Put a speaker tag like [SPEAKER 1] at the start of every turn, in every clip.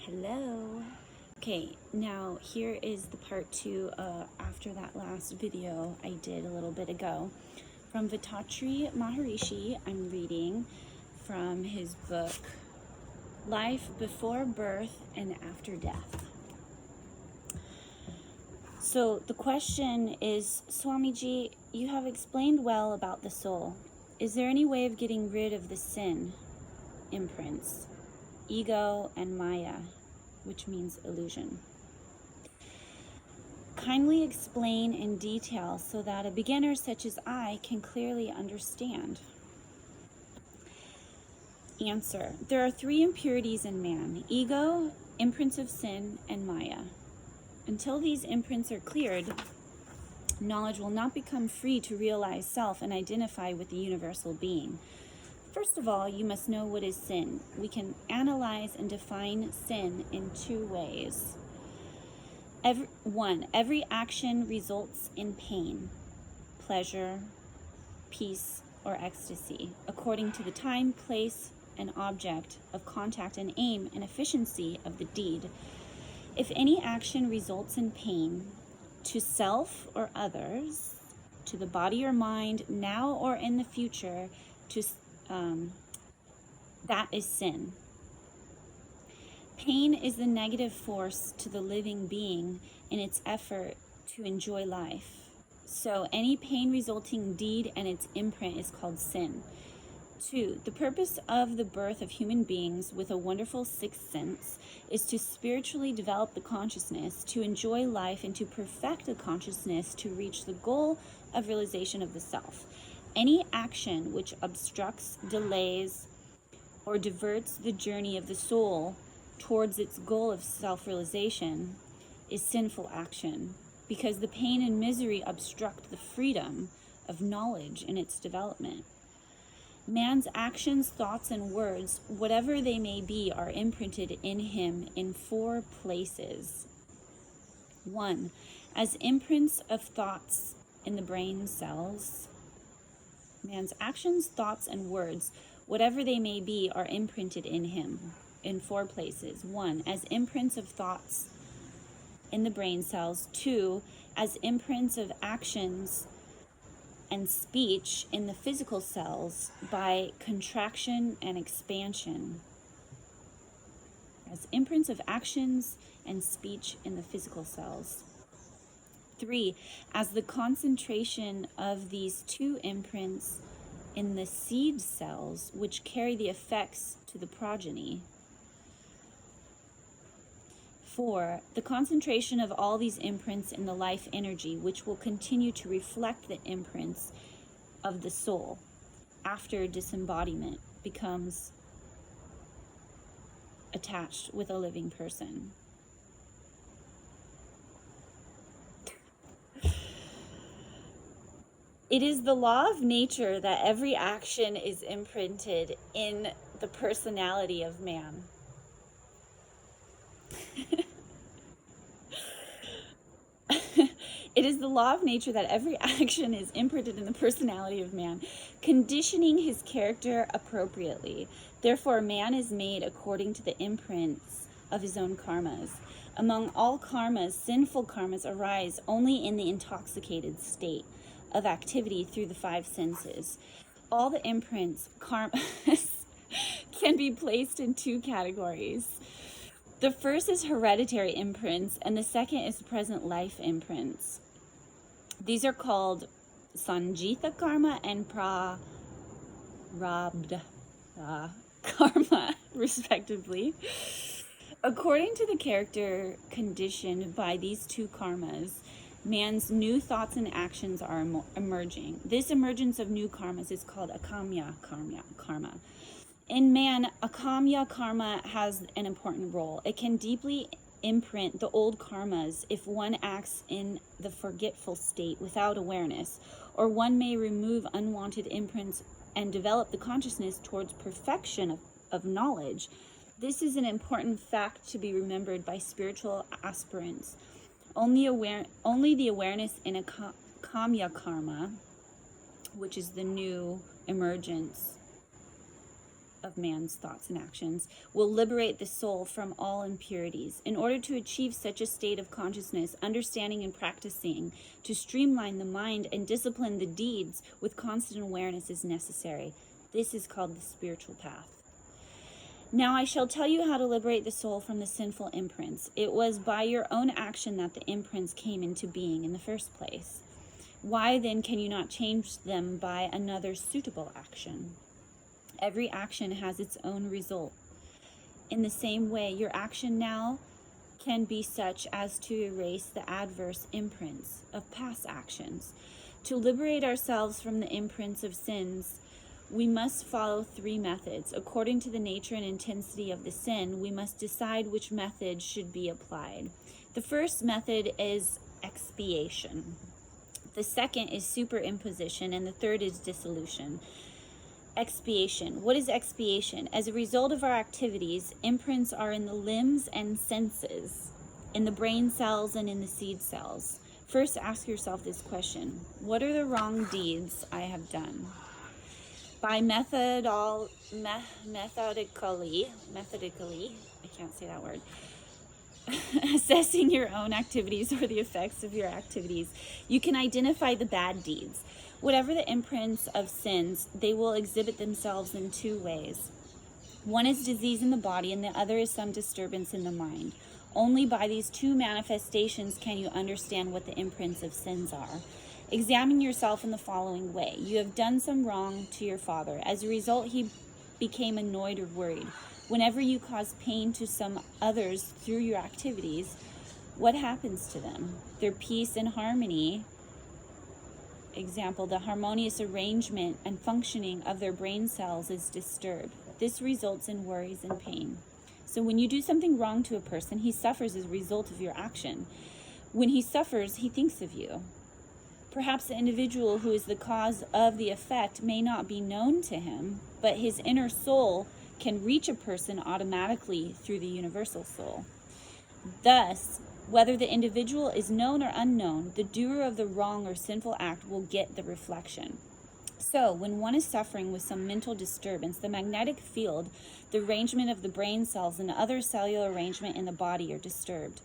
[SPEAKER 1] Hello. Okay, now here is the part 2 after that last video I did a little bit ago. From Vethathiri Maharishi, I'm reading from his book, Life Before Birth and After Death. So the question is, Swamiji, you have explained well about the soul. Is there any way of getting rid of the sin imprints, ego and Maya, which means illusion? Kindly explain in detail so that a beginner such as I can clearly understand. Answer. There are 3 impurities in man: ego, imprints of sin, and Maya. Until these imprints are cleared, knowledge will not become free to realize self and identify with the universal being. First of all, you must know what is sin. We can analyze and define sin in 2 ways. Every action results in pain, pleasure, peace, or ecstasy, according to the time, place, and object of contact and aim and efficiency of the deed. If any action results in pain to self or others, to the body or mind, now or in the future, that is sin. Pain is the negative force to the living being in its effort to enjoy life. So any pain resulting deed and its imprint is called sin. 2, the purpose of the birth of human beings with a wonderful sixth sense is to spiritually develop the consciousness, to enjoy life, and to perfect the consciousness to reach the goal of realization of the self. Any action which obstructs, delays, or diverts the journey of the soul towards its goal of self-realization is sinful action, because the pain and misery obstruct the freedom of knowledge in its development. Man's actions, thoughts, and words, whatever they may be, are imprinted in him in 4 places. 1, as imprints of thoughts in the brain cells. Man's actions, thoughts, and words, whatever they may be, are imprinted in him in 4 places. 1, as imprints of thoughts in the brain cells. 2, as imprints of actions and speech in the physical cells by contraction and expansion. As imprints of actions and speech in the physical cells. 3, as the concentration of these 2 imprints in the seed cells, which carry the effects to the progeny. 4, the concentration of all these imprints in the life energy, which will continue to reflect the imprints of the soul after disembodiment becomes attached with a living person. It is the law of nature that every action is imprinted in the personality of man. It is the law of nature that every action is imprinted in the personality of man, conditioning his character appropriately. Therefore, man is made according to the imprints of his own karmas. Among all karmas, sinful karmas arise only in the intoxicated state of activity through the 5 senses. All the imprints, karmas, can be placed in 2 categories. The first is hereditary imprints, and the second is present life imprints. These are called Sanjita karma and Prarabdha karma, respectively. According to the character conditioned by these 2 karmas, man's new thoughts and actions are emerging. This emergence of new karmas is called akamya karma. In man, akamya karma has an important role. It can deeply imprint the old karmas if one acts in the forgetful state without awareness, or one may remove unwanted imprints and develop the consciousness towards perfection of knowledge. This is an important fact to be remembered by spiritual aspirants. Only the awareness in a kamya karma, which is the new emergence of man's thoughts and actions will liberate the soul from all impurities. In order to achieve such a state of consciousness, understanding and practicing to streamline the mind and discipline the deeds with constant awareness is necessary. This is called the spiritual path. Now I shall tell you how to liberate the soul from the sinful imprints. It was by your own action that the imprints came into being in the first place. Why then can you not change them by another suitable action? Every action has its own result. In the same way, your action now can be such as to erase the adverse imprints of past actions. To liberate ourselves from the imprints of sins, we must follow 3 methods. According to the nature and intensity of the sin, we must decide which method should be applied. The first method is expiation. The second is superimposition, and the third is dissolution. Expiation. What is expiation? As a result of our activities, imprints are in the limbs and senses, in the brain cells and in the seed cells. First, ask yourself this question: what are the wrong deeds I have done? By methodically, I can't say that word, assessing your own activities or the effects of your activities, you can identify the bad deeds. Whatever the imprints of sins, they will exhibit themselves in 2 ways. One is disease in the body, and the other is some disturbance in the mind. Only by these 2 manifestations can you understand what the imprints of sins are. Examine yourself in the following way. You have done some wrong to your father. As a result, he became annoyed or worried. Whenever you cause pain to some others through your activities, what happens to them? Their peace and harmony, example, the harmonious arrangement and functioning of their brain cells is disturbed. This results in worries and pain. So when you do something wrong to a person, he suffers as a result of your action. When he suffers, he thinks of you. Perhaps the individual who is the cause of the effect may not be known to him, but his inner soul can reach a person automatically through the universal soul. Thus, whether the individual is known or unknown, the doer of the wrong or sinful act will get the reflection. So, when one is suffering with some mental disturbance, the magnetic field, the arrangement of the brain cells, and other cellular arrangement in the body are disturbed.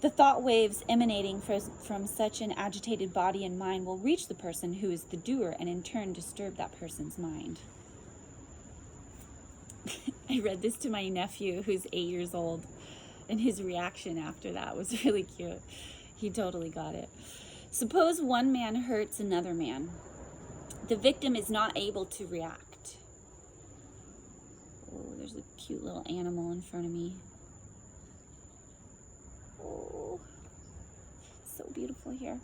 [SPEAKER 1] The thought waves emanating from such an agitated body and mind will reach the person who is the doer and in turn disturb that person's mind. I read this to my nephew who's 8 years old, and his reaction after that was really cute. He totally got it. Suppose one man hurts another man. The victim is not able to react. Oh, there's a cute little animal in front of me. Oh, so beautiful here.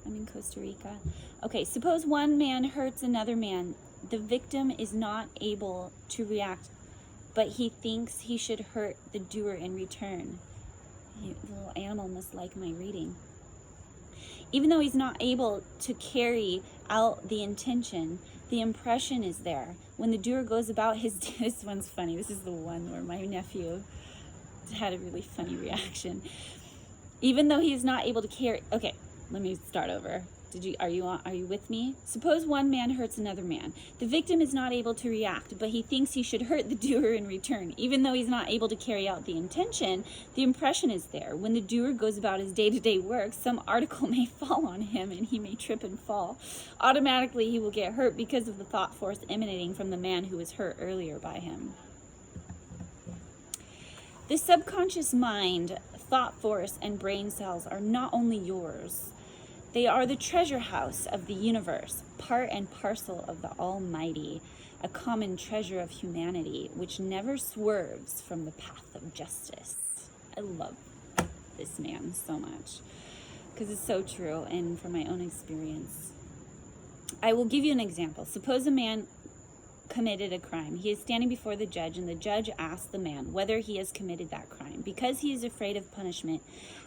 [SPEAKER 1] I'm in Costa Rica. Okay, suppose one man hurts another man. The victim is not able to react, but he thinks he should hurt the doer in return. The little animal must like my reading. Even though he's not able to carry out the intention, the impression is there. When the doer goes about his day, this one's funny. This is the one where my nephew had a really funny reaction. Even though he is not able to carry, okay, let me start over. Are you with me? Suppose one man hurts another man. The victim is not able to react, but he thinks he should hurt the doer in return. Even though he's not able to carry out the intention, the impression is there. When the doer goes about his day-to-day work, some article may fall on him and he may trip and fall. Automatically, he will get hurt because of the thought force emanating from the man who was hurt earlier by him. The subconscious mind, thought force, and brain cells are not only yours. They are the treasure house of the universe, part and parcel of the Almighty, a common treasure of humanity, which never swerves from the path of justice. I love this man so much, because it's so true, and from my own experience. I will give you an example. Suppose a man committed a crime. He is standing before the judge, and the judge asks the man whether he has committed that crime. Because he is afraid of punishment,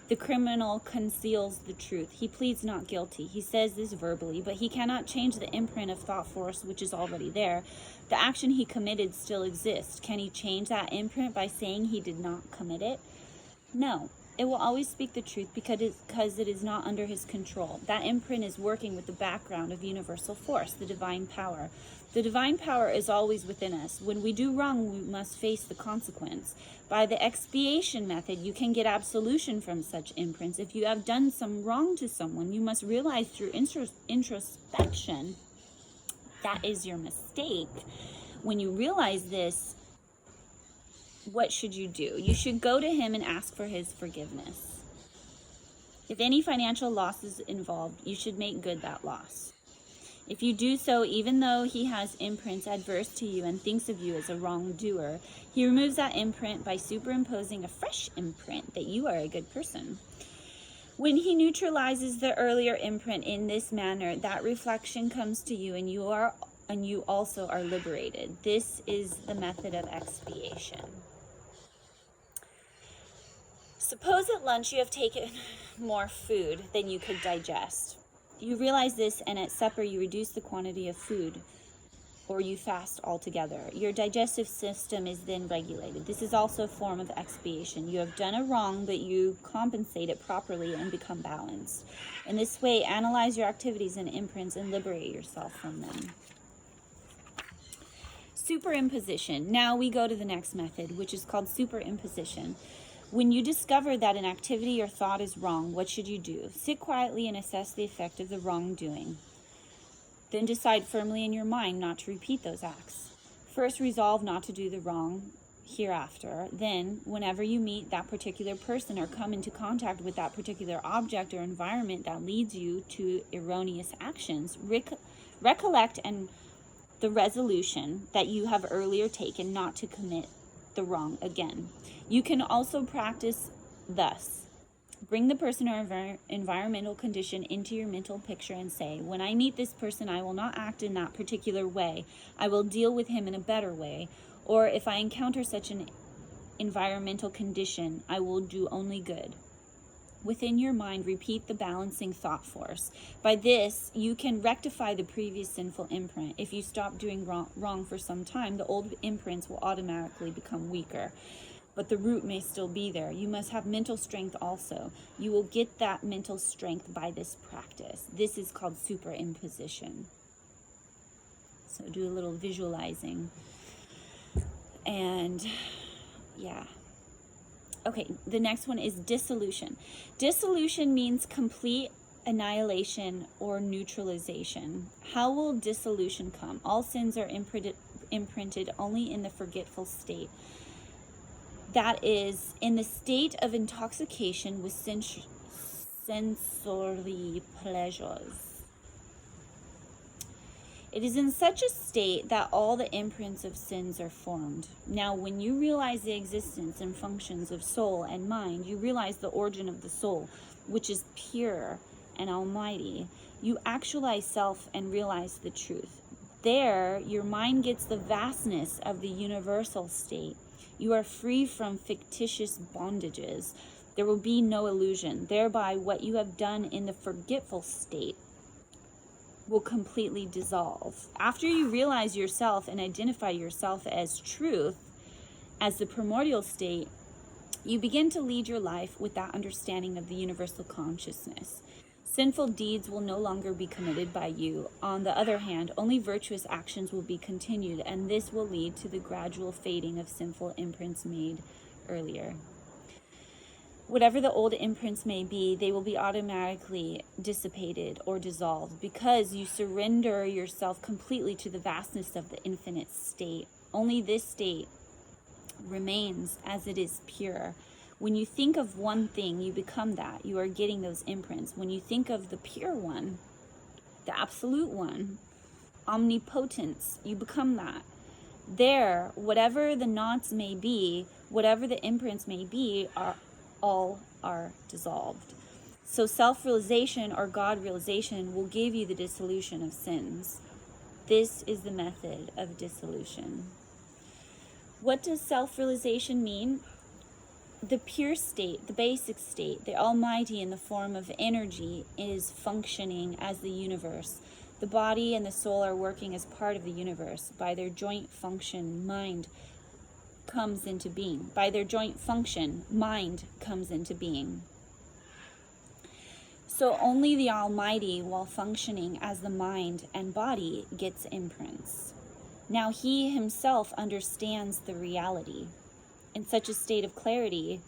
[SPEAKER 1] the criminal conceals the truth. He pleads not guilty. He says this verbally, but he cannot change the imprint of thought force which is already there. The action he committed still exists. Can he change that imprint by saying he did not commit it? No. It will always speak the truth because it is not under his control. That imprint is working with the background of universal force, the divine power. The divine power is always within us. When we do wrong, we must face the consequence. By the expiation method, you can get absolution from such imprints. If you have done some wrong to someone, you must realize through introspection that is your mistake. When you realize this, what should you do? You should go to him and ask for his forgiveness. If any financial loss is involved, you should make good that loss. If you do so, even though he has imprints adverse to you and thinks of you as a wrongdoer, he removes that imprint by superimposing a fresh imprint that you are a good person. When he neutralizes the earlier imprint in this manner, that reflection comes to you and you also are liberated. This is the method of expiation. Suppose at lunch you have taken more food than you could digest. You realize this, and at supper you reduce the quantity of food, or you fast altogether. Your digestive system is then regulated. This is also a form of expiation. You have done a wrong, but you compensate it properly and become balanced. In this way, analyze your activities and imprints and liberate yourself from them. Superimposition. Now we go to the next method, which is called superimposition. When you discover that an activity or thought is wrong, what should you do? Sit quietly and assess the effect of the wrongdoing. Then decide firmly in your mind not to repeat those acts. First, resolve not to do the wrong hereafter. Then, whenever you meet that particular person or come into contact with that particular object or environment that leads you to erroneous actions, recollect and the resolution that you have earlier taken not to commit the wrong again. You can also practice thus. Bring the person or environmental condition into your mental picture and say, when I meet this person, I will not act in that particular way. I will deal with him in a better way. Or if I encounter such an environmental condition, I will do only good. Within your mind, repeat the balancing thought force. By this, you can rectify the previous sinful imprint. If you stop doing wrong for some time, the old imprints will automatically become weaker. But the root may still be there. You must have mental strength also. You will get that mental strength by this practice. This is called superimposition. So do a little visualizing. And yeah. Okay, the next one is dissolution. Dissolution means complete annihilation or neutralization. How will dissolution come? All sins are imprinted only in the forgetful state. That is, in the state of intoxication with sensory pleasures. It is in such a state that all the imprints of sins are formed. Now, when you realize the existence and functions of soul and mind, you realize the origin of the soul, which is pure and almighty. You actualize self and realize the truth. There, your mind gets the vastness of the universal state. You are free from fictitious bondages. There will be no illusion. Thereby, what you have done in the forgetful state will completely dissolve. After you realize yourself and identify yourself as truth, as the primordial state, you begin to lead your life with that understanding of the universal consciousness. Sinful deeds will no longer be committed by you. On the other hand, only virtuous actions will be continued, and this will lead to the gradual fading of sinful imprints made earlier. Whatever the old imprints may be, they will be automatically dissipated or dissolved because you surrender yourself completely to the vastness of the infinite state. Only this state remains as it is pure. When you think of one thing, you become that. You are getting those imprints. When you think of the pure one, the absolute one, omnipotence, you become that. There, whatever the knots may be, whatever the imprints may be, all are dissolved. So self-realization or God-realization will give you the dissolution of sins. This is the method of dissolution. What does self-realization mean? The pure state, the basic state, the Almighty in the form of energy is functioning as the universe. The body and the soul are working as part of the universe. By their joint function, mind comes into being. By their joint function, mind comes into being. So only the Almighty, while functioning as the mind and body, gets imprints. Now he himself understands the reality. In such a state of clarity,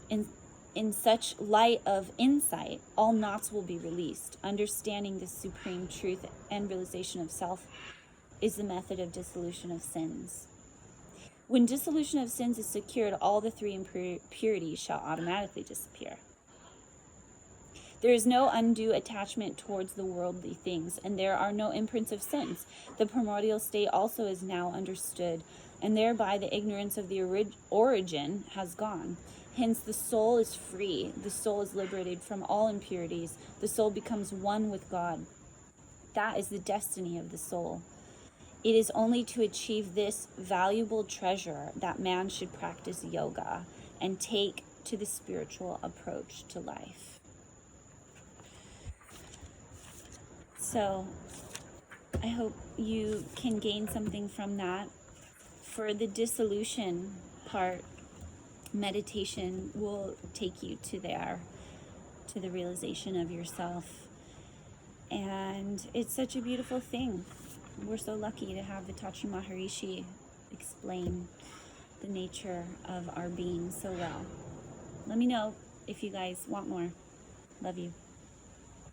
[SPEAKER 1] in such light of insight, all knots will be released. Understanding this supreme truth and realization of self is the method of dissolution of sins. When dissolution of sins is secured, all the three impurities shall automatically disappear. There is no undue attachment towards the worldly things, and there are no imprints of sins. The primordial state also is now understood, and thereby the ignorance of the origin has gone. Hence the soul is free. The soul is liberated from all impurities. The soul becomes one with God. That is the destiny of the soul. It is only to achieve this valuable treasure that man should practice yoga and take to the spiritual approach to life. So I hope you can gain something from that. For the dissolution part, meditation will take you to there, to the realization of yourself. And it's such a beautiful thing. We're so lucky to have Vethathiri Maharishi explain the nature of our being so well. Let me know if you guys want more. Love you.